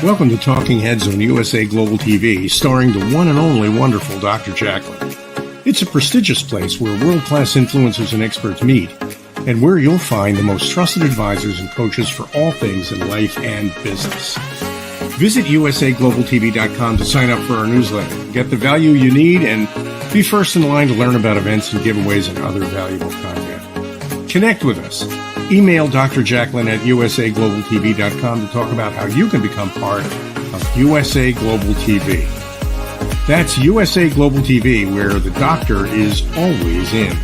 Welcome to Talking Heads on USA Global TV, starring the one and only wonderful Dr. JACALYN. It's a prestigious place where world-class influencers and experts meet, and where you'll find the most trusted advisors and coaches for all things in life and business. Visit usaglobaltv.com to sign up for our newsletter, get the value you need, and be first in line to learn about events and giveaways and other valuable content. Connect with us. Email Dr. JACALYN at usaglobaltv.com to talk about how you can become part of USA Global TV. That's USA Global TV, where the doctor is always in.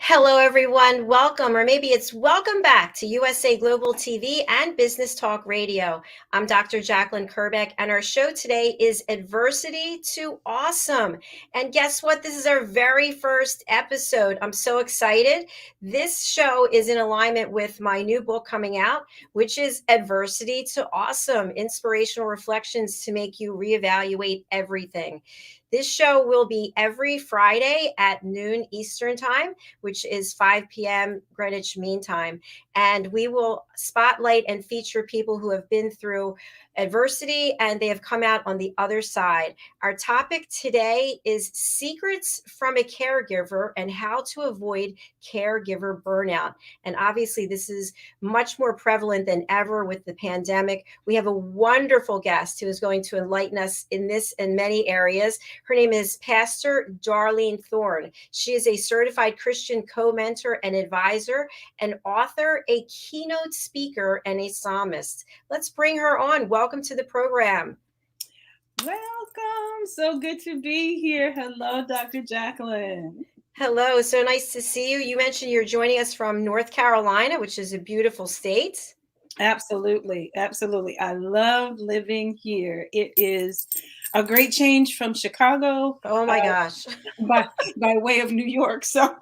Hello, everyone. Welcome, or maybe it's welcome back to USA Global TV and Business Talk Radio. I'm Dr. JACALYN KERBECK, and our show today is Adversity to Awesome. And guess what? This is our very first episode. I'm so excited. This show is in alignment with my new book coming out, which is Adversity to Awesome, Inspirational Reflections to Make You Reevaluate Everything. This show will be every Friday at noon Eastern Time, which is 5 p.m. Greenwich Mean Time. And we will spotlight and feature people who have been through adversity and they have come out on the other side. Our topic today is secrets from a caregiver and how to avoid caregiver burnout. And obviously, this is much more prevalent than ever with the pandemic. We have a wonderful guest who is going to enlighten us in this and many areas. Her name is Pastor DARLENE THORNE. She is a certified Christian CoMentor and advisor, an author, a keynote speaker, and a psalmist. Let's bring her on. Welcome to the program. Welcome. So good to be here. Hello, Dr. JACALYN. Hello. So nice to see you. You mentioned you're joining us from North Carolina, which is a beautiful state. Absolutely. Absolutely. I love living here. It is a great change from Chicago. Oh my gosh. by way of New York. So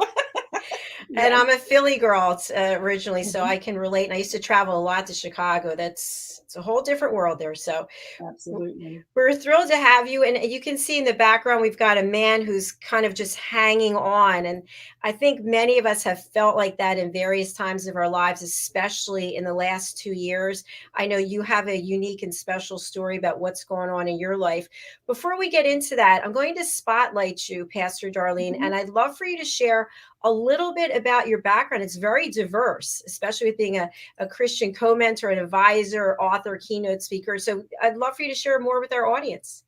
And I'm a Philly girl originally, so I can relate. And I used to travel a lot to Chicago. It's a whole different world there. So absolutely. We're thrilled to have you. And you can see in the background, we've got a man who's kind of just hanging on. And I think many of us have felt like that in various times of our lives, especially in the last 2 years. I know you have a unique and special story about what's going on in your life. Before we get into that, I'm going to spotlight you, Pastor DARLENE, and I'd love for you to share a little bit about your background. It's very diverse, especially with being a Christian co-mentor, an advisor, author, keynote speaker. So I'd love for you to share more with our audience.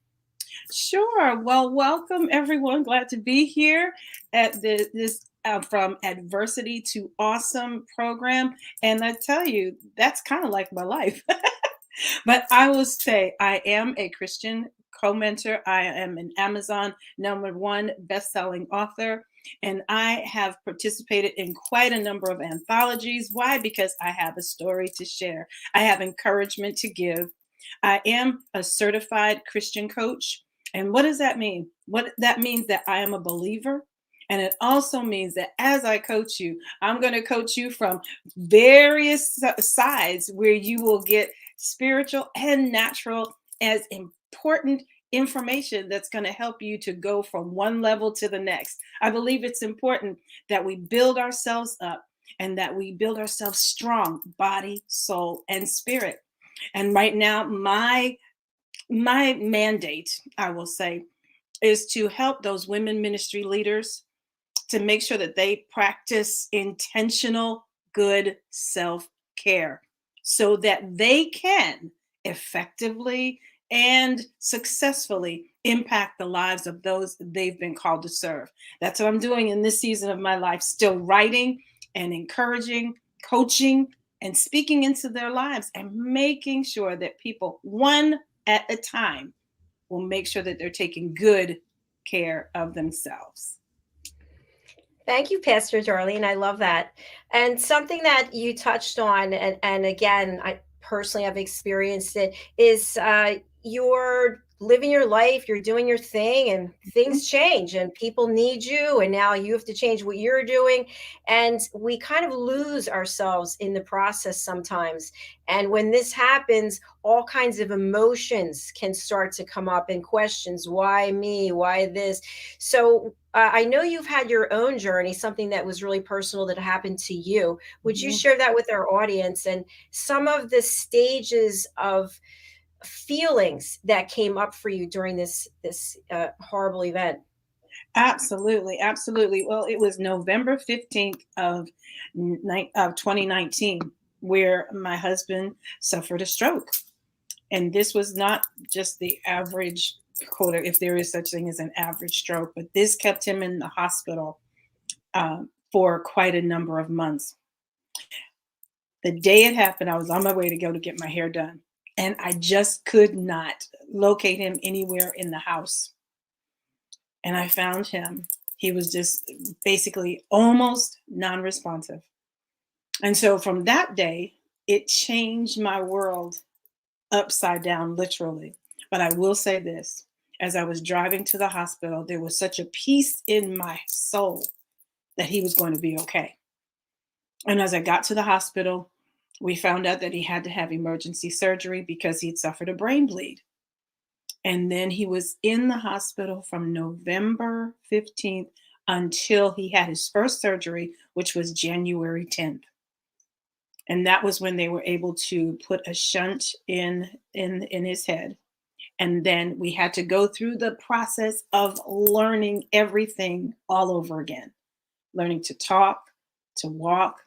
Sure. Well, welcome, everyone. Glad to be here at this From Adversity to Awesome program. And I tell you, that's kind of like my life. But I will say I am a Christian co-mentor. I am an Amazon #1 best-selling author. And I have participated in quite a number of anthologies. Why? Because I have a story to share. I have encouragement to give. I am a certified Christian coach. And what does that mean? What that means that I am a believer. And it also means that as I coach you, I'm going to coach you from various sides where you will get spiritual and natural as important information that's going to help you to go from one level to the next. I believe it's important that we build ourselves up and that we build ourselves strong, body, soul, and spirit. And right now, my mandate, I will say, is to help those women ministry leaders to make sure that they practice intentional, good self-care so that they can effectively and successfully impact the lives of those they've been called to serve. That's what I'm doing in this season of my life, still writing and encouraging, coaching, and speaking into their lives and making sure that people, one at a time, will make sure that they're taking good care of themselves. Thank you, Pastor DARLENE. I love that. And something that you touched on, and again, I personally have experienced it, is you're living your life, you're doing your thing, and things change and people need you. And now you have to change what you're doing. And we kind of lose ourselves in the process sometimes. And when this happens, all kinds of emotions can start to come up and questions. Why me? Why this? So I know you've had your own journey, something that was really personal that happened to you. Would you Mhm. share that with our audience and some of the stages of feelings that came up for you during this horrible event? Absolutely, absolutely. Well, it was November 15th of 2019 where my husband suffered a stroke. And this was not just the average, quote, if there is such thing as an average stroke, but this kept him in the hospital for quite a number of months. The day it happened, I was on my way to go to get my hair done, and I just could not locate him anywhere in the house. And I found him. He was just basically almost non responsive. And so from that day, it changed my world upside down, literally. But I will say this, as I was driving to the hospital, there was such a peace in my soul that he was going to be okay. And as I got to the hospital, we found out that he had to have emergency surgery because he'd suffered a brain bleed. And then he was in the hospital from November 15th until he had his first surgery, which was January 10th. And that was when they were able to put a shunt in his head. And then we had to go through the process of learning everything all over again, learning to talk, to walk,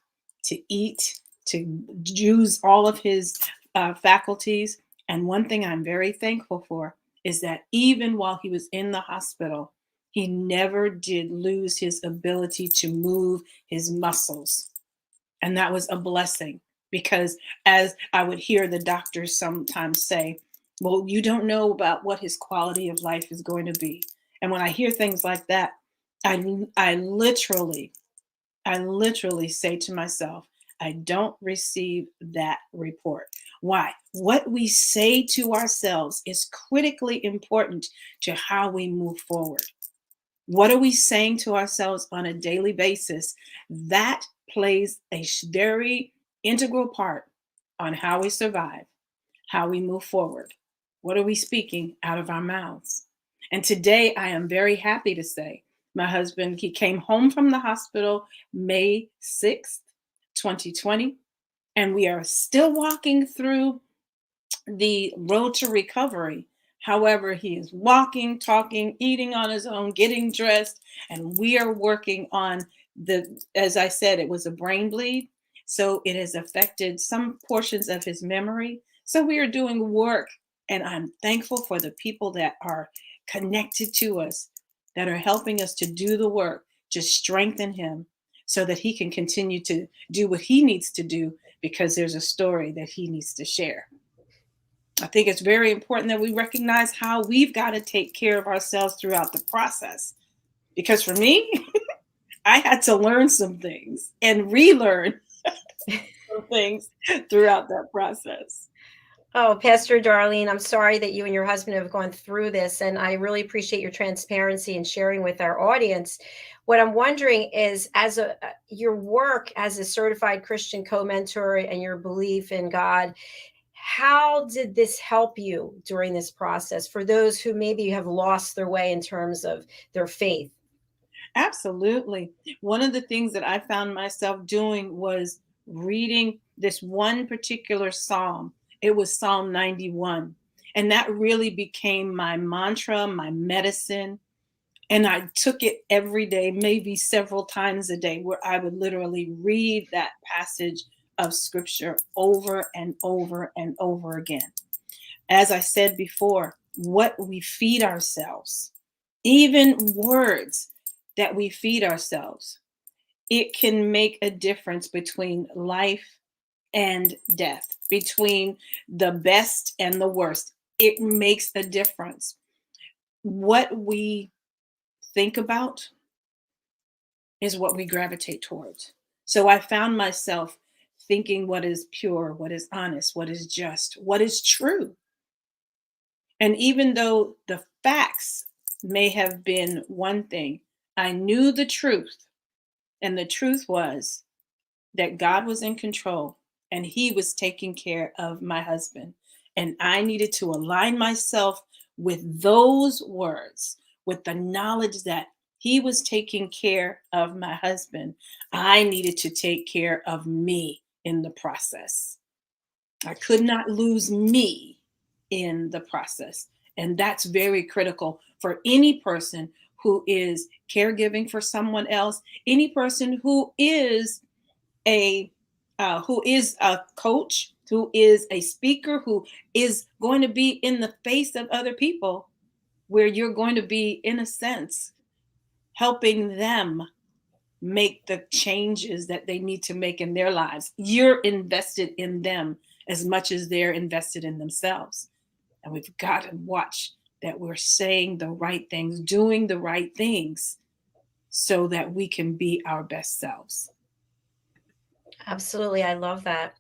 to eat, to use all of his faculties. And one thing I'm very thankful for is that even while he was in the hospital, he never did lose his ability to move his muscles. And that was a blessing because, as I would hear the doctors sometimes say, well, you don't know about what his quality of life is going to be. And when I hear things like that, I literally say to myself, I don't receive that report. Why? What we say to ourselves is critically important to how we move forward. What are we saying to ourselves on a daily basis? That plays a very integral part on how we survive, how we move forward. What are we speaking out of our mouths? And today I am very happy to say my husband, he came home from the hospital May 6th, 2020, and we are still walking through the road to recovery. However, he is walking, talking, eating on his own, getting dressed, and we are working on as I said, it was a brain bleed. So it has affected some portions of his memory. So we are doing work, and I'm thankful for the people that are connected to us, that are helping us to do the work, to strengthen him so that he can continue to do what he needs to do because there's a story that he needs to share. I think it's very important that we recognize how we've got to take care of ourselves throughout the process. Because for me, I had to learn some things and relearn some things throughout that process. Oh, Pastor Darlene, I'm sorry that you and your husband have gone through this, and I really appreciate your transparency and sharing with our audience. What I'm wondering is, as your work as a certified Christian co-mentor and your belief in God, how did this help you during this process for those who maybe have lost their way in terms of their faith? Absolutely. One of the things that I found myself doing was reading this one particular psalm. It was Psalm 91. And that really became my mantra, my medicine. And I took it every day, maybe several times a day, where I would literally read that passage of scripture over and over and over again. As I said before, what we feed ourselves, even words that we feed ourselves, it can make a difference between life and death, between the best and the worst. It makes a difference. What we think about is what we gravitate towards. So I found myself thinking what is pure, what is honest, what is just, what is true. And even though the facts may have been one thing, I knew the truth. And the truth was that God was in control and he was taking care of my husband. And I needed to align myself with those words, with the knowledge that he was taking care of my husband. I needed to take care of me in the process. I could not lose me in the process. And that's very critical for any person who is caregiving for someone else, any person a who is a coach, who is a speaker, who is going to be in the face of other people, where you're going to be, in a sense, helping them make the changes that they need to make in their lives. You're invested in them as much as they're invested in themselves. And we've got to watch that we're saying the right things, doing the right things so that we can be our best selves. Absolutely. I love that.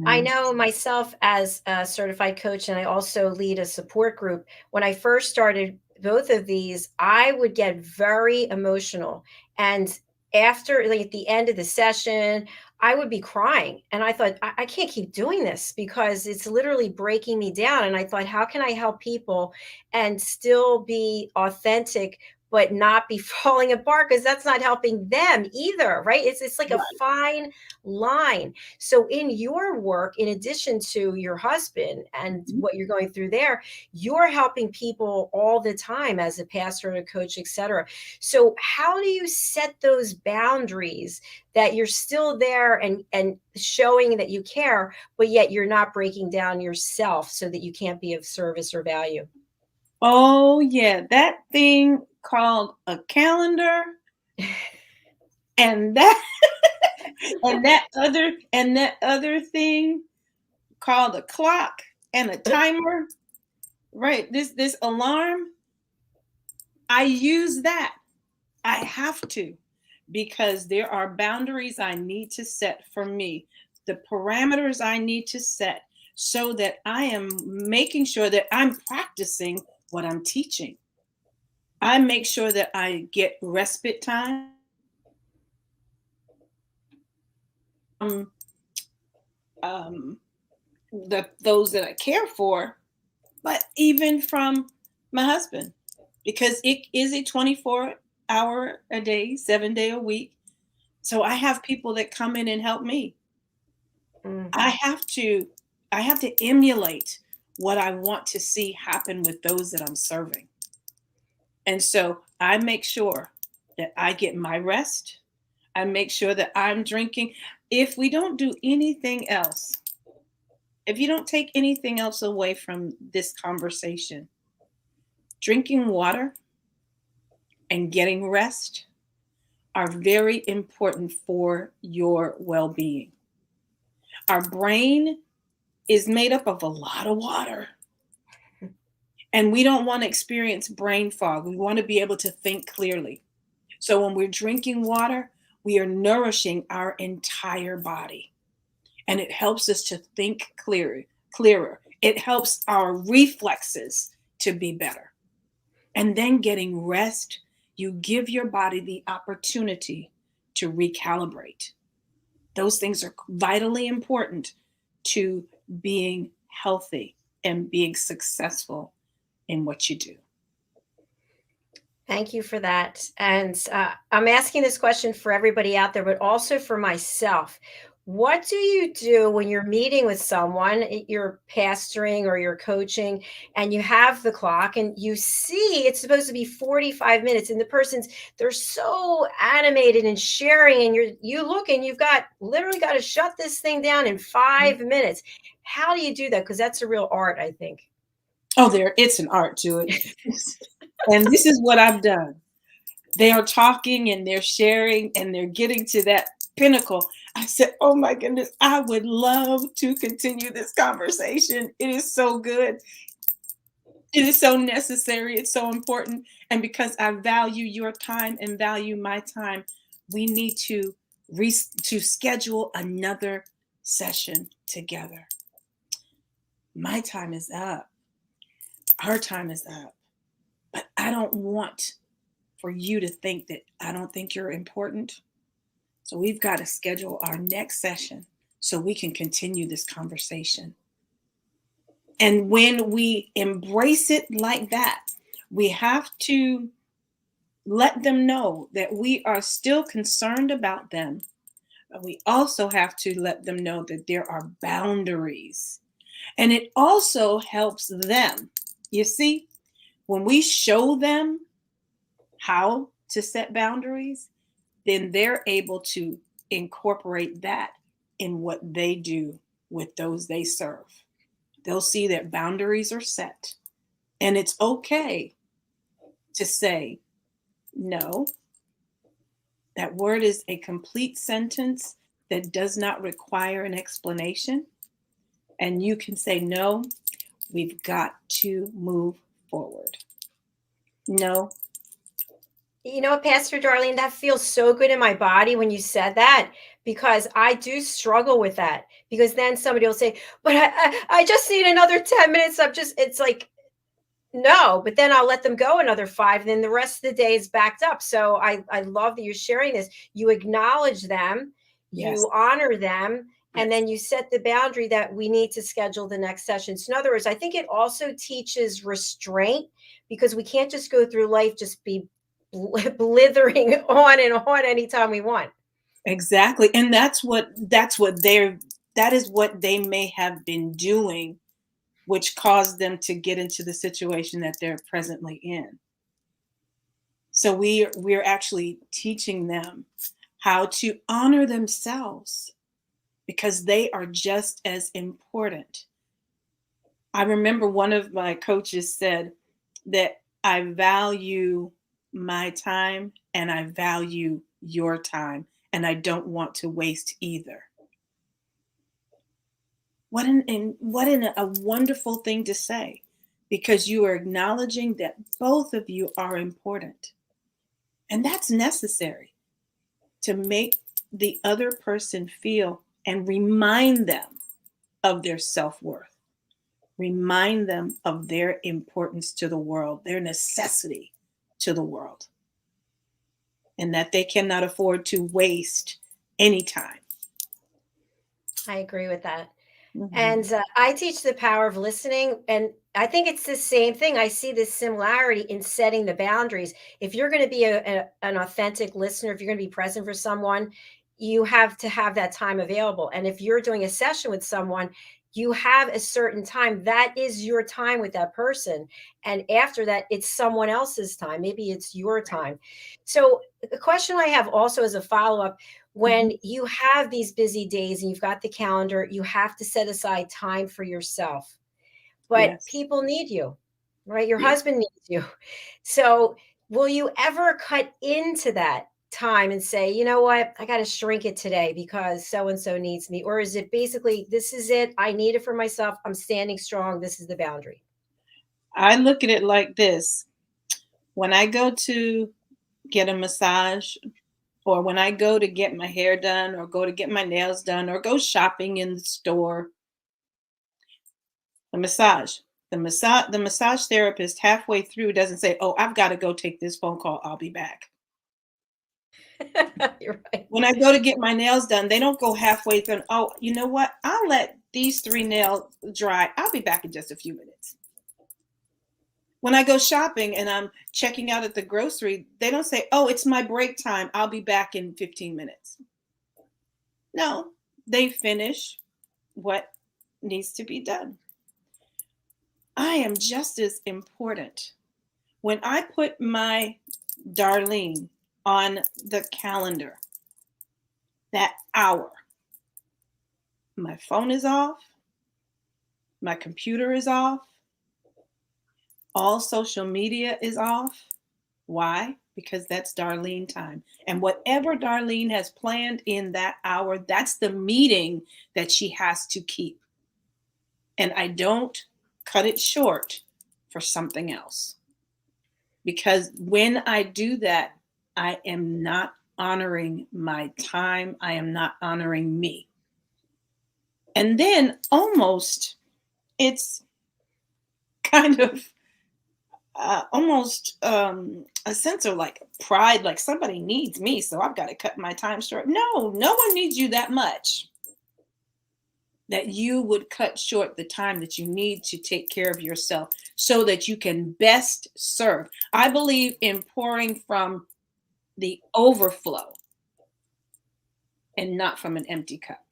I Mhm. know myself as a certified coach, and I also lead a support group. When I first started both of these, I would get very emotional. And after, like at the end of the session, I would be crying. And I thought, I can't keep doing this because it's literally breaking me down. And I thought, how can I help people and still be authentic? But not be falling apart, because that's not helping them either, right? It's like a Right. fine line. So in your work, in addition to your husband and Mhm. what you're going through there, you're helping people all the time as a pastor and a coach, etc. So how do you set those boundaries that you're still there and showing that you care, but yet you're not breaking down yourself so that you can't be of service or value? Oh, yeah, that thing called a calendar and that and that other thing called a clock and a timer, right? This alarm, I use that. I have to, because there are boundaries I need to set for me, the parameters I need to set so that I am making sure that I'm practicing what I'm teaching. I make sure that I get respite time. Um, um, those that I care for, but even from my husband, because it is a 24-hour a day, 7 day a week. So I have people that come in and help me. Mm. I have to I have to emulate what I want to see happen with those that I'm serving. And so I make sure that I get my rest. I make sure that I'm drinking. If we don't do anything else, if you don't take anything else away from this conversation, drinking water and getting rest are very important for your well being. Our brain is made up of a lot of water, and we don't want to experience brain fog. We want to be able to think clearly. So when we're drinking water, we are nourishing our entire body, and it helps us to think clearer. It helps our reflexes to be better. And then getting rest, you give your body the opportunity to recalibrate. Those things are vitally important to being healthy and being successful in what you do. Thank you for that. And I'm asking this question for everybody out there, but also for myself. What do you do when you're meeting with someone, you're pastoring or you're coaching, and you have the clock and you see it's supposed to be 45 minutes, and the person's they're so animated and sharing, and you look and you've got literally got to shut this thing down in 5 minutes. How do you do that? Because that's a real art, I think. Oh, it's an art to it. And this is what I've done. They are talking and they're sharing and they're getting to that pinnacle. I said, oh my goodness, I would love to continue this conversation. It is so good. It is so necessary. It's so important. And because I value your time and value my time, we need to to schedule another session together. My time is up. our time is up. But I don't want for you to think that I don't think you're important. So we've got to schedule our next session so we can continue this conversation. And when we embrace it like that, we have to let them know that we are still concerned about them. But we also have to let them know that there are boundaries. And it also helps them. You see, when we show them how to set boundaries, then they're able to incorporate that in what they do with those they serve. They'll see that boundaries are set. And it's okay to say, no, that word is a complete sentence that does not require an explanation. And you can say, no, we've got to move forward. No. You know what, Pastor Darlene, that feels so good in my body when you said that, because I do struggle with that. Because then somebody will say, but I just need another 10 minutes. It's like, no, but then I'll let them go another 5. And then the rest of the day is backed up. So I love that you're sharing this. You acknowledge them, Yes. you honor them, Yes. and then you set the boundary that we need to schedule the next session. So in other words, I think it also teaches restraint, because we can't just go through life just be blithering on and on anytime we want. Exactly. And that is what they may have been doing, which caused them to get into the situation that they're presently in. So we're actually teaching them how to honor themselves, because they are just as important. I remember one of my coaches said that I value my time and I value your time, and I don't want to waste either. What a wonderful thing to say, because you are acknowledging that both of you are important. And that's necessary to make the other person feel and remind them of their self-worth. Remind them of their importance to the world, their necessity to the world, and that they cannot afford to waste any time. I agree with that. Mm-hmm. And I teach the power of listening. And I think it's the same thing. I see this similarity in setting the boundaries. If you're going to be an authentic listener, if you're going to be present for someone, you have to have that time available. And if you're doing a session with someone, you have a certain time. That is your time with that person. And after that, it's someone else's time. Maybe it's your time. So the question I have also as a follow-up, when you have these busy days and you've got the calendar, you have to set aside time for yourself. But Yes. people need you, right? Your Yes. husband needs you. So will you ever cut into that time and say, you know what, I got to shrink it today because so-and-so needs me? Or is it basically, this is it, I need it for myself, I'm standing strong, this is the boundary? I look at it like this. When I go to get a massage, or when I go to get my hair done, or go to get my nails done, or go shopping in the store, the massage therapist halfway through doesn't say, oh, I've got to go take this phone call, I'll be back. You're right. When I go to get my nails done, they don't go halfway through. Oh, you know what? I'll let these 3 nails dry. I'll be back in just a few minutes. When I go shopping and I'm checking out at the grocery, they don't say, oh, it's my break time, I'll be back in 15 minutes. No, they finish what needs to be done. I am just as important. When I put my Darlene on the calendar, that hour, my phone is off, my computer is off, all social media is off. Why? Because that's Darlene time. And whatever Darlene has planned in that hour, that's the meeting that she has to keep. And I don't cut it short for something else. Because when I do that, I am not honoring my time. I am not honoring me. And then almost it's kind of almost a sense of like pride, like somebody needs me, so I've got to cut my time short. No, no one needs you that much that you would cut short the time that you need to take care of yourself so that you can best serve. I believe in pouring from the overflow and not from an empty cup.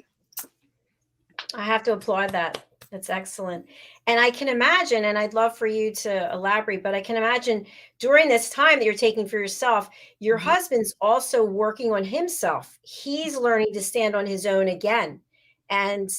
I have to applaud that. That's excellent. And I can imagine, and I'd love for you to elaborate, but I can imagine during this time that you're taking for yourself, your Mhm. husband's also working on himself. He's learning to stand on his own again. And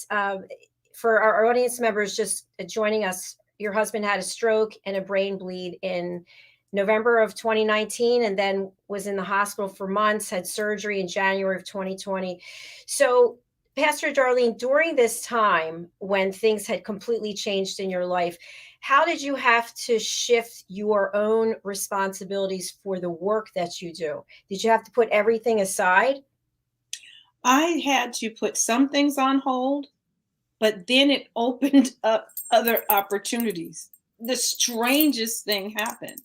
for our audience members just joining us, your husband had a stroke and a brain bleed in November of 2019, and then was in the hospital for months, had surgery in January of 2020. So Pastor Darlene, during this time when things had completely changed in your life, how did you have to shift your own responsibilities for the work that you do? Did you have to put everything aside? I had to put some things on hold, but then it opened up other opportunities. The strangest thing happened.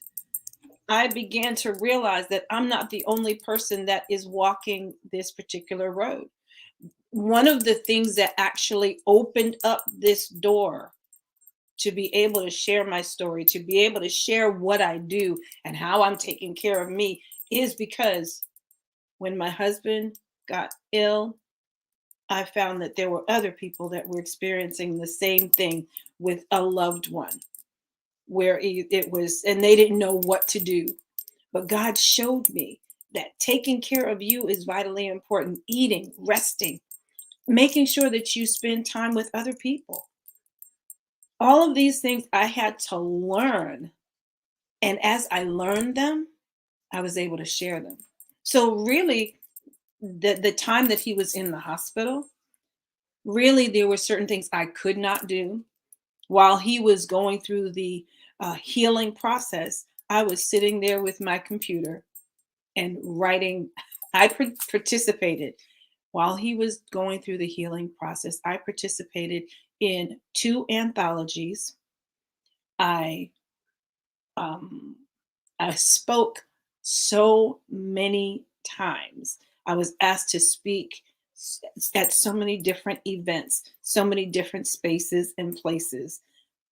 I began to realize that I'm not the only person that is walking this particular road. One of the things that actually opened up this door to be able to share my story, to be able to share what I do and how I'm taking care of me, is because when my husband got ill, I found that there were other people that were experiencing the same thing with a loved one, where it was, and they didn't know what to do. But God showed me that taking care of you is vitally important. Eating, resting, making sure that you spend time with other people. All of these things I had to learn. And as I learned them, I was able to share them. So really, the time that he was in the hospital, really there were certain things I could not do. While he was going through the healing process, I was sitting there with my computer and writing. I participated while he was going through the healing process. I participated in 2 anthologies. I um, I spoke so many times. I was asked to speak at so many different events, so many different spaces and places,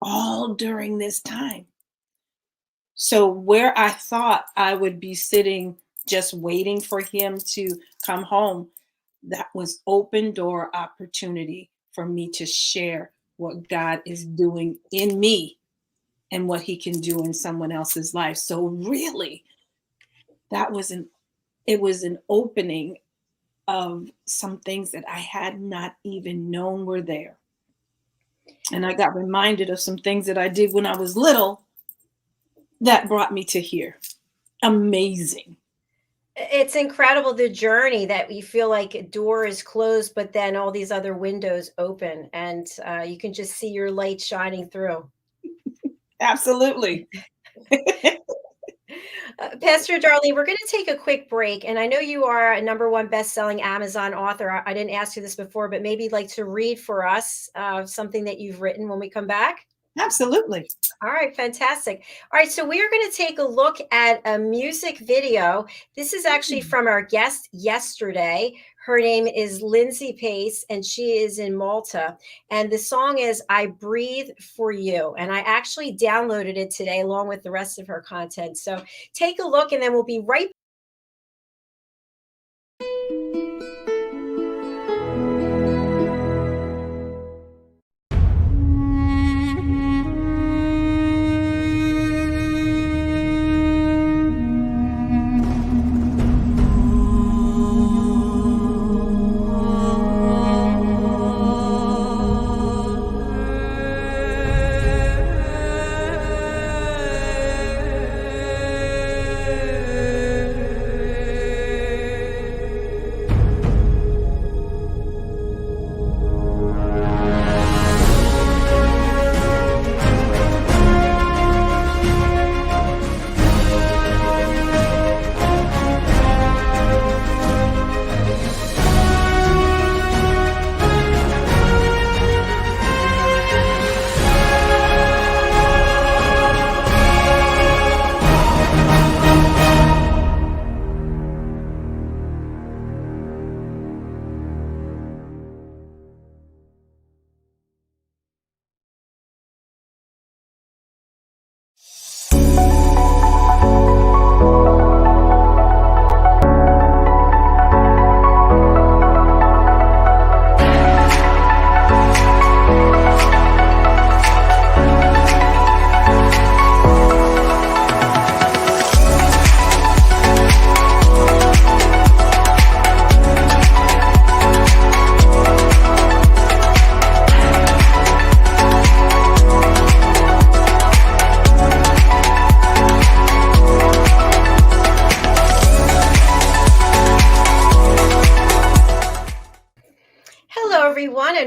all during this time. So, where I thought I would be sitting just waiting for him to come home, that was open door opportunity for me to share what God is doing in me and what he can do in someone else's life. So really, that was it was an opening of some things that I had not even known were there. And I got reminded of some things that I did when I was little that brought me to here. Amazing. It's incredible the journey that you feel like a door is closed, but then all these other windows open, and you can just see your light shining through. Absolutely. Pastor Darlene, we're going to take a quick break. And I know you are a #1 best-selling Amazon author. I didn't ask you this before, but maybe you'd like to read for us something that you've written when we come back. Absolutely. All right, fantastic. All right, so we are going to take a look at a music video. This is actually from our guest yesterday. Her name is Lindsay Pace, and she is in Malta. And the song is I Breathe for You. And I actually downloaded it today along with the rest of her content. So take a look, and then we'll be right back.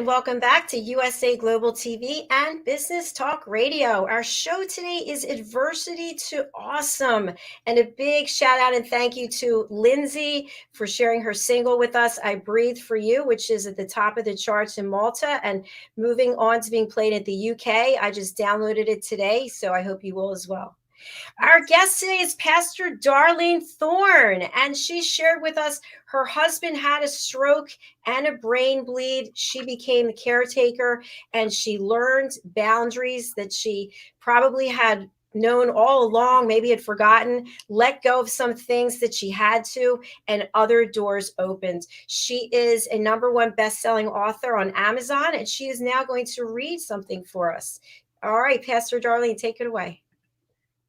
welcome back to USA Global TV and Business Talk Radio. Our show today is Adversity to Awesome. And a big shout out and thank you to Lindsay for sharing her single with us, I Breathe for You, which is at the top of the charts in Malta and moving on to being played at the UK. I just downloaded it today, so I hope you will as well. Our guest today is Pastor Darlene Thorne, and she shared with us her husband had a stroke and a brain bleed. She became the caretaker, and she learned boundaries that she probably had known all along, maybe had forgotten, let go of some things that she had to, and other doors opened. She is a #1 best-selling author on Amazon, and she is now going to read something for us. All right, Pastor Darlene, take it away.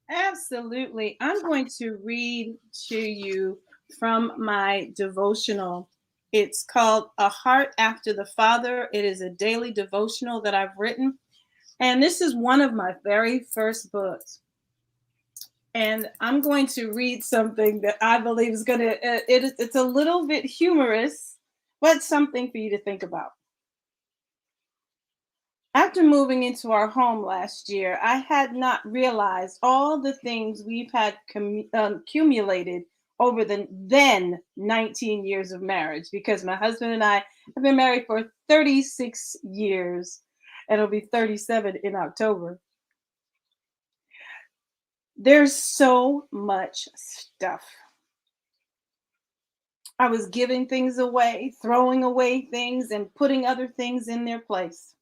Absolutely. I'm going to read to you from my devotional. It's called A Heart After the Father. It is a daily devotional that I've written. And this is one of my very first books. And I'm going to read something that I believe is going to, it's a little bit humorous, but something for you to think about. After moving into our home last year, I had not realized all the things we've had accumulated over the then 19 years of marriage, because my husband and I have been married for 36 years, and it'll be 37 in October. There's so much stuff. I was giving things away, throwing away things, and putting other things in their place.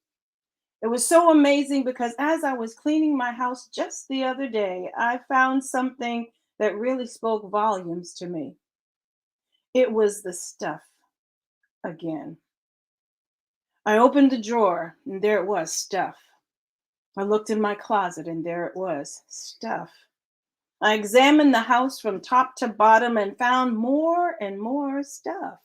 It was so amazing because as I was cleaning my house just the other day, I found something that really spoke volumes to me. It was the stuff again. I opened the drawer and there it was, stuff. I looked in my closet and there it was, stuff. I examined the house from top to bottom and found more and more stuff.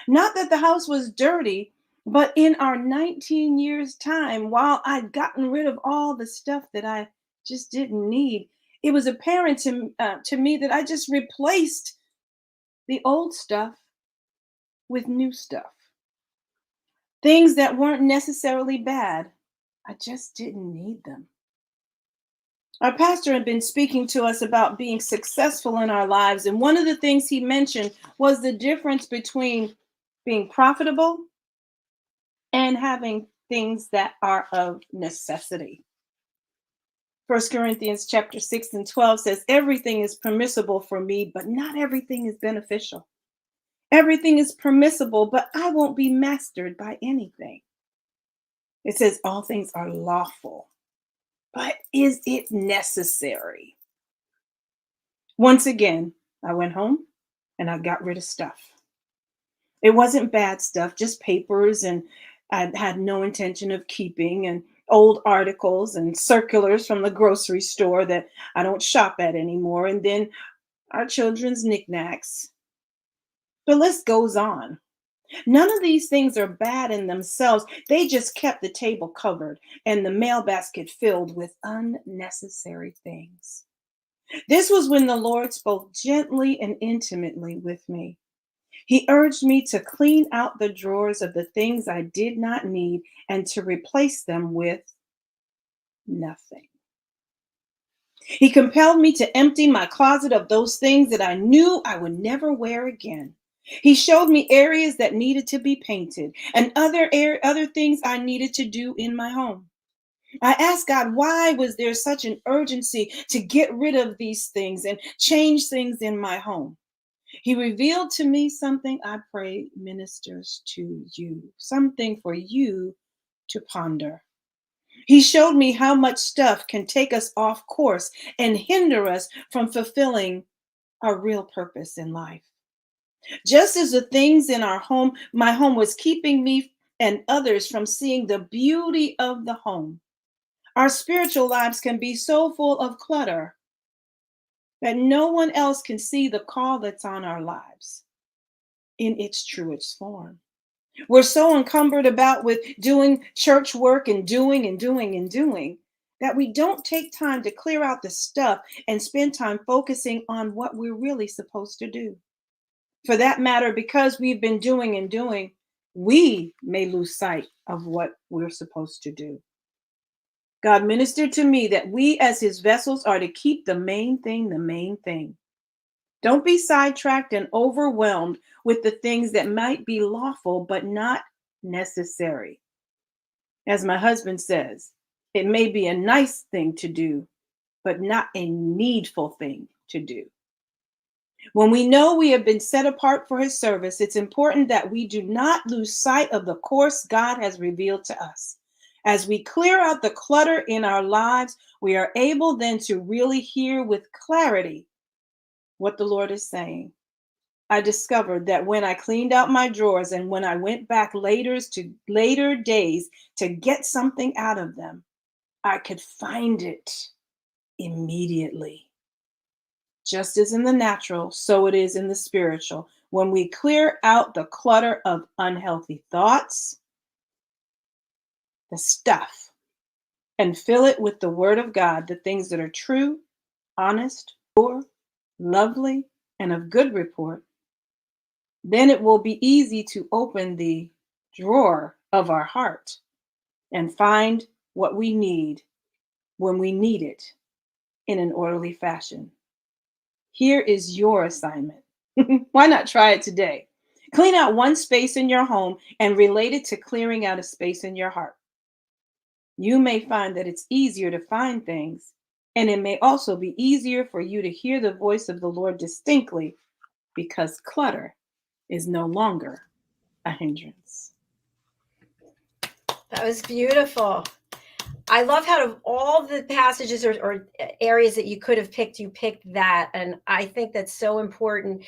Not that the house was dirty, but in our 19 years' time, while I'd gotten rid of all the stuff that I just didn't need, it was apparent to me that I just replaced the old stuff with new stuff. Things that weren't necessarily bad. I just didn't need them. Our pastor had been speaking to us about being successful in our lives, and one of the things he mentioned was the difference between being profitable and having things that are of necessity. 1 Corinthians chapter 6 and 12 says, everything is permissible for me, but not everything is beneficial. Everything is permissible, but I won't be mastered by anything. It says all things are lawful, but is it necessary? Once again, I went home and I got rid of stuff. It wasn't bad stuff, just papers, and I had no intention of keeping, and old articles and circulars from the grocery store that I don't shop at anymore, and then our children's knickknacks. The list goes on. None of these things are bad in themselves. They just kept the table covered and the mail basket filled with unnecessary things. This was when the Lord spoke gently and intimately with me. He urged me to clean out the drawers of the things I did not need and to replace them with nothing. He compelled me to empty my closet of those things that I knew I would never wear again. He showed me areas that needed to be painted and other things I needed to do in my home. I asked God, why was there such an urgency to get rid of these things and change things in my home? He revealed to me something I pray ministers to you, something for you to ponder. He showed me how much stuff can take us off course and hinder us from fulfilling our real purpose in life. Just as the things in my home was keeping me and others from seeing the beauty of the home, our spiritual lives can be so full of clutter that no one else can see the call that's on our lives in its truest form. We're so encumbered about with doing church work and doing that we don't take time to clear out the stuff and spend time focusing on what we're really supposed to do. For that matter, because we've been doing, we may lose sight of what we're supposed to do. God ministered to me that we as his vessels are to keep the main thing the main thing. Don't be sidetracked and overwhelmed with the things that might be lawful but not necessary. As my husband says, it may be a nice thing to do, but not a needful thing to do. When we know we have been set apart for his service, it's important that we do not lose sight of the course God has revealed to us. As we clear out the clutter in our lives, we are able then to really hear with clarity what the Lord is saying. I discovered that when I cleaned out my drawers and when I went back later days to get something out of them, I could find it immediately. Just as in the natural, so it is in the spiritual. When we clear out the clutter of unhealthy thoughts, the stuff, and fill it with the word of God, the things that are true, honest, pure, lovely, and of good report, then it will be easy to open the drawer of our heart and find what we need when we need it in an orderly fashion. Here is your assignment. Why not try it today? Clean out one space in your home and relate it to clearing out a space in your heart. You may find that it's easier to find things, and it may also be easier for you to hear the voice of the Lord distinctly because clutter is no longer a hindrance. That was beautiful. I love how of all the passages or areas that you could have picked, you picked that. And I think that's so important.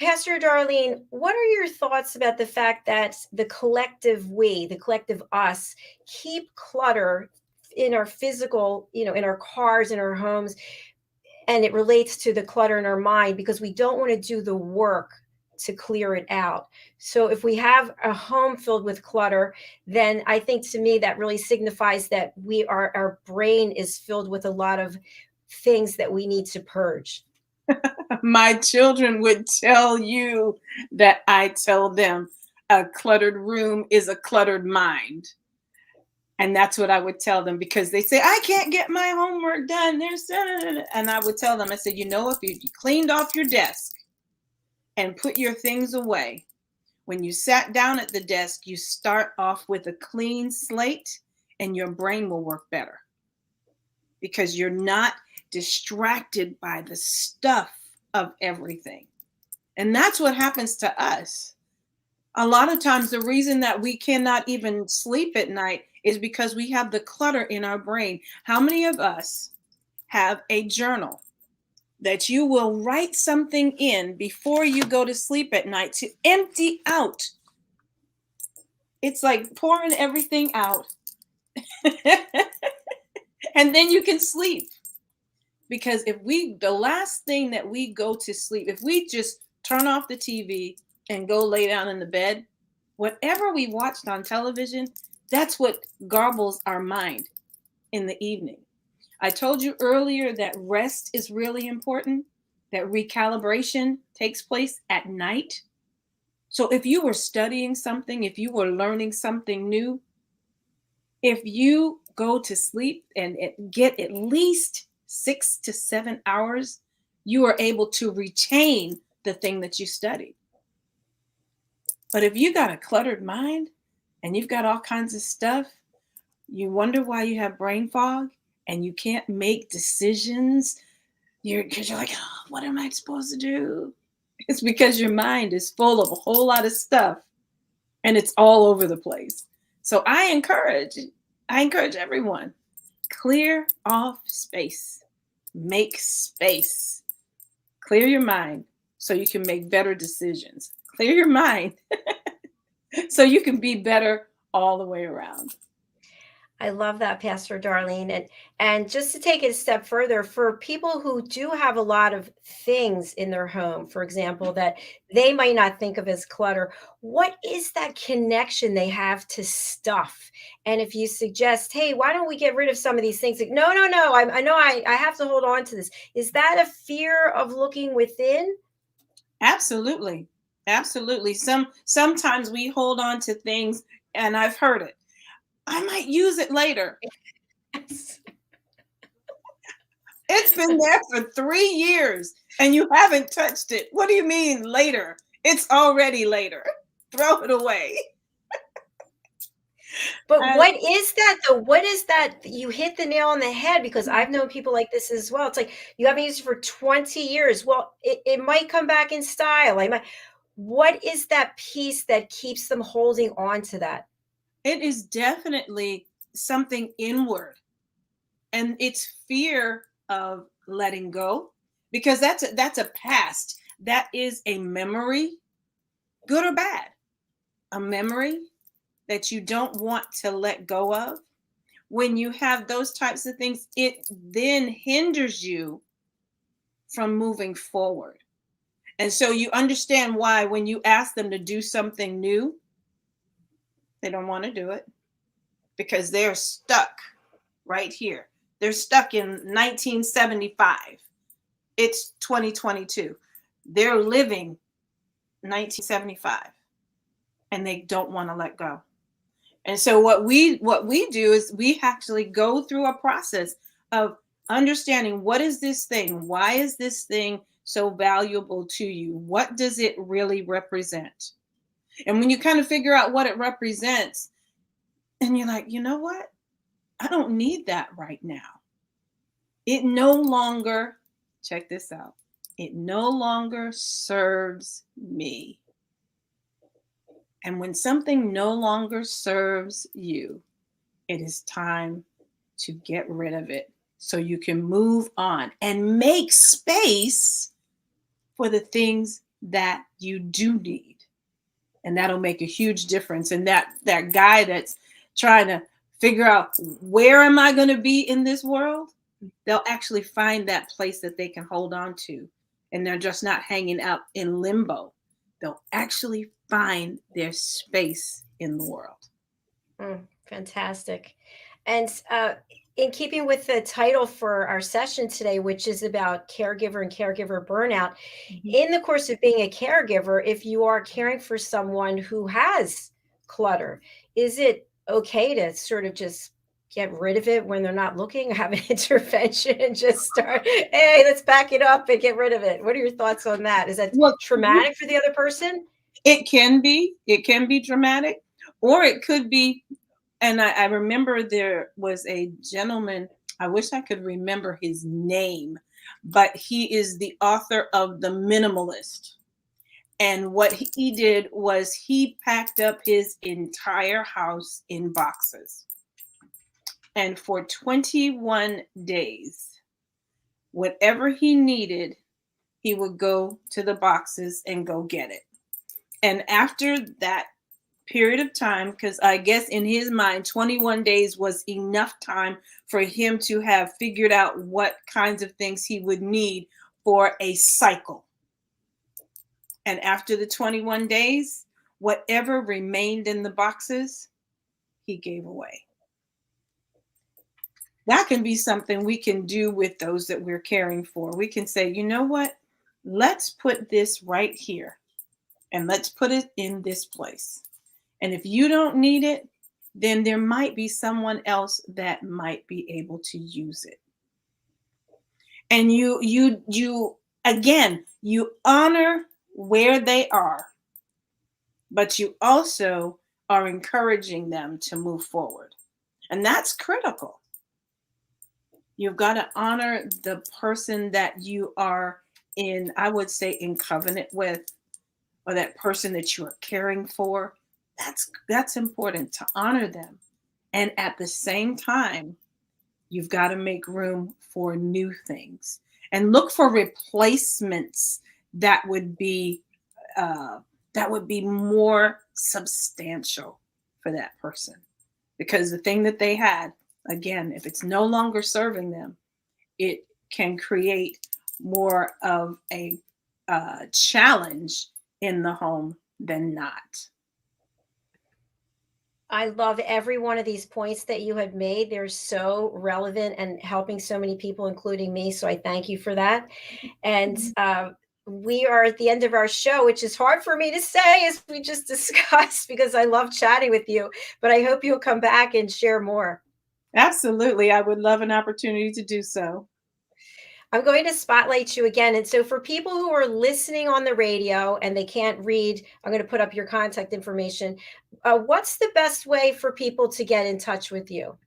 Pastor Darlene, what are your thoughts about the fact that the collective we, the collective us, keep clutter in our physical, in our cars, in our homes, and it relates to the clutter in our mind because we don't want to do the work to clear it out. So if we have a home filled with clutter, then I think to me that really signifies that our brain is filled with a lot of things that we need to purge. My children would tell you that I tell them a cluttered room is a cluttered mind. And that's what I would tell them because they say, I can't get my homework done. And I would tell them, I said, if you cleaned off your desk and put your things away, when you sat down at the desk, you start off with a clean slate and your brain will work better because you're not distracted by the stuff of everything. And that's what happens to us. A lot of times, the reason that we cannot even sleep at night is because we have the clutter in our brain. How many of us have a journal that you will write something in before you go to sleep at night to empty out? It's like pouring everything out. And then you can sleep. Because the last thing that we go to sleep, if we just turn off the TV and go lay down in the bed, whatever we watched on television, that's what garbles our mind in the evening. I told you earlier that rest is really important, that recalibration takes place at night. So if you were studying something, if you were learning something new, if you go to sleep and get at least 6 to 7 hours, you are able to retain the thing that you studied. But if you got a cluttered mind and you've got all kinds of stuff, you wonder why you have brain fog and you can't make decisions. Because you're like, oh, what am I supposed to do? It's because your mind is full of a whole lot of stuff and it's all over the place. So I encourage everyone, clear off space, make space, clear your mind so you can make better decisions. Clear your mind so you can be better all the way around. I love that, Pastor Darlene. And just to take it a step further, for people who do have a lot of things in their home, for example, that they might not think of as clutter, what is that connection they have to stuff? And if you suggest, hey, why don't we get rid of some of these things? Like, no, I know I have to hold on to this. Is that a fear of looking within? Absolutely. Absolutely. Sometimes we hold on to things, and I've heard it. I might use it later. Yes. It's been there for 3 years and you haven't touched it. What do you mean later? It's already later. Throw it away. But And what is that though? What is that? You hit the nail on the head, because I've known people like this as well. It's like, you haven't used it for 20 years. Well, it might come back in style. What is that piece that keeps them holding on to that? it is definitely something inward, and it's fear of letting go, because that's a past. That is a memory, good or bad, a memory that you don't want to let go of. When you have those types of things, it then hinders you from moving forward. And so you understand why when you ask them to do something new, they don't want to do it, because they're stuck right here. They're stuck in 1975. It's 2022. They're living 1975 and they don't want to let go. And so what we do is we actually go through a process of understanding, what is this thing? Why is this thing so valuable to you? What does it really represent? And when you kind of figure out what it represents, and you're like, you know what? I don't need that right now. It no longer, check this out, it no longer serves me. And when something no longer serves you, it is time to get rid of it so you can move on and make space for the things that you do need. And that'll make a huge difference. And that guy that's trying to figure out, where am I going to be in this world, they'll actually find that place that they can hold on to. And they're just not hanging out in limbo. They'll actually find their space in the world. Fantastic. And in keeping with the title for our session today, which is about caregiver and caregiver burnout, in the course of being a caregiver, if you are caring for someone who has clutter, is it okay to sort of just get rid of it when they're not looking, have an intervention and just start, hey, let's back it up and get rid of it? What are your thoughts on that? Is that Well, traumatic for the other person? it can be dramatic, or it could be. And I remember there was a gentleman, I wish I could remember his name, but he is the author of The Minimalist. And what he did was he packed up his entire house in boxes. And for 21 days, whatever he needed, he would go to the boxes and go get it. And after that period of time, because I guess in his mind, 21 days was enough time for him to have figured out what kinds of things he would need for a cycle. And after the 21 days, whatever remained in the boxes, he gave away. That can be something we can do with those that we're caring for. We can say, you know what? Let's put this right here and let's put it in this place. And if you don't need it, then there might be someone else that might be able to use it. And you again, you honor where they are, but you also are encouraging them to move forward. And that's critical. You've got to honor the person that you are in, I would say, in covenant with, or that person that you are caring for. That's important, to honor them. And at the same time, you've got to make room for new things and look for replacements that would be more substantial for that person. Because the thing that they had, again, if it's no longer serving them, it can create more of a challenge in the home than not. I love every one of these points that you have made. They're so relevant and helping so many people, including me. So I thank you for that. And we are at the end of our show, which is hard for me to say as we just discussed because I love chatting with you, but I hope you'll come back and share more. Absolutely. I would love an opportunity to do so. I'm going to spotlight you again. And so for people who are listening on the radio and they can't read, I'm going to put up your contact information. What's the best way for people to get in touch with you?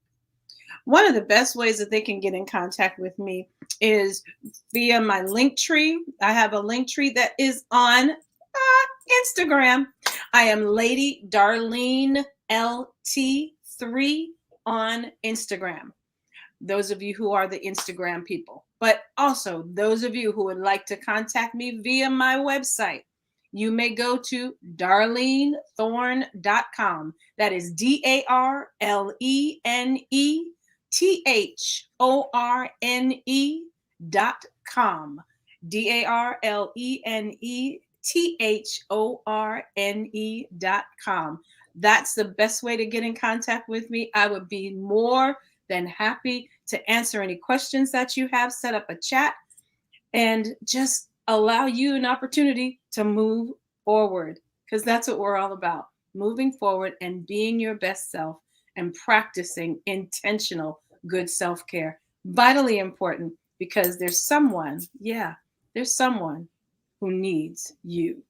One of the best ways that they can get in contact with me is via my link tree. I have a link tree that is on Instagram. I am Lady Darlene LT3 on Instagram. Those of you who are the Instagram people, but also those of you who would like to contact me via my website, you may go to darlenethorne.com. That is DARLENETHORNE.com. DARLENETHORNE.com. That's the best way to get in contact with me. I would be more than happy to answer any questions that you have, set up a chat, and just allow you an opportunity to move forward, because that's what we're all about, moving forward and being your best self and practicing intentional good self-care. Vitally important, because there's someone who needs you.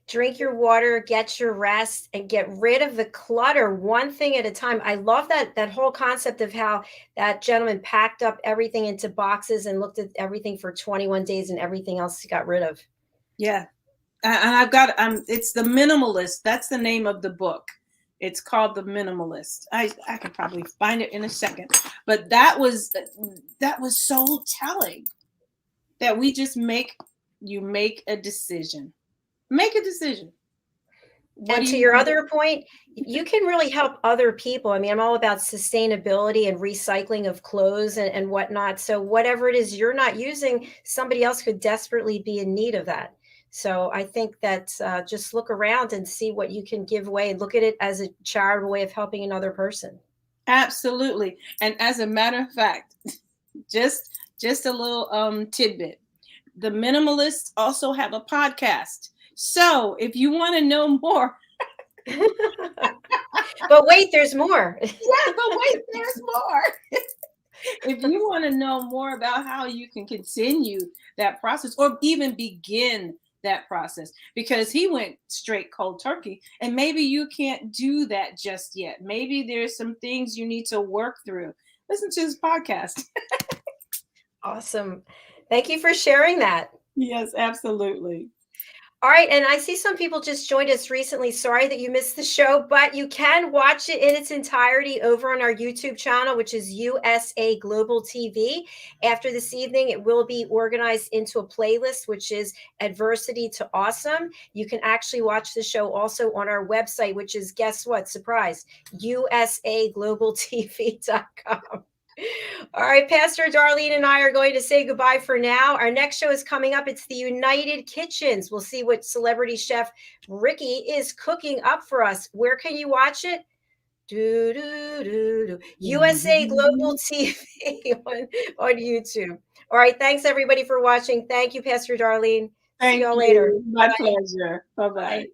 Drink your water, get your rest, and get rid of the clutter one thing at a time. I love that whole concept of how that gentleman packed up everything into boxes and looked at everything for 21 days and everything else he got rid of. Yeah. And I've got, it's The Minimalist. That's the name of the book. It's called The Minimalist. I could probably find it in a second, but that was so telling, that we just make a decision. Make a decision. And to your other point, you can really help other people. I mean, I'm all about sustainability and recycling of clothes and whatnot. So whatever it is you're not using, somebody else could desperately be in need of that. So I think that just look around and see what you can give away and look at it as a charitable way of helping another person. Absolutely. And as a matter of fact, just a little tidbit. The Minimalists also have a podcast. So if you want to know more. But wait, there's more. Yeah, but wait, there's more. If you want to know more about how you can continue that process or even begin that process, because he went straight cold turkey, and maybe you can't do that just yet. Maybe there's some things you need to work through. Listen to this podcast. Awesome. Thank you for sharing that. Yes, absolutely. All right. And I see some people just joined us recently. Sorry that you missed the show, but you can watch it in its entirety over on our YouTube channel, which is USA Global TV. After this evening, it will be organized into a playlist, which is Adversity to Awesome. You can actually watch the show also on our website, which is, guess what? Surprise, usaglobaltv.com. All right, Pastor Darlene and I are going to say goodbye for now. Our next show is coming up. It's the United Kitchens. We'll see what celebrity chef Ricky is cooking up for us. Where can you watch it? USA Global TV on YouTube. All right, thanks everybody for watching. Thank you, Pastor Darlene. See you all later. My pleasure. Bye-bye. Bye.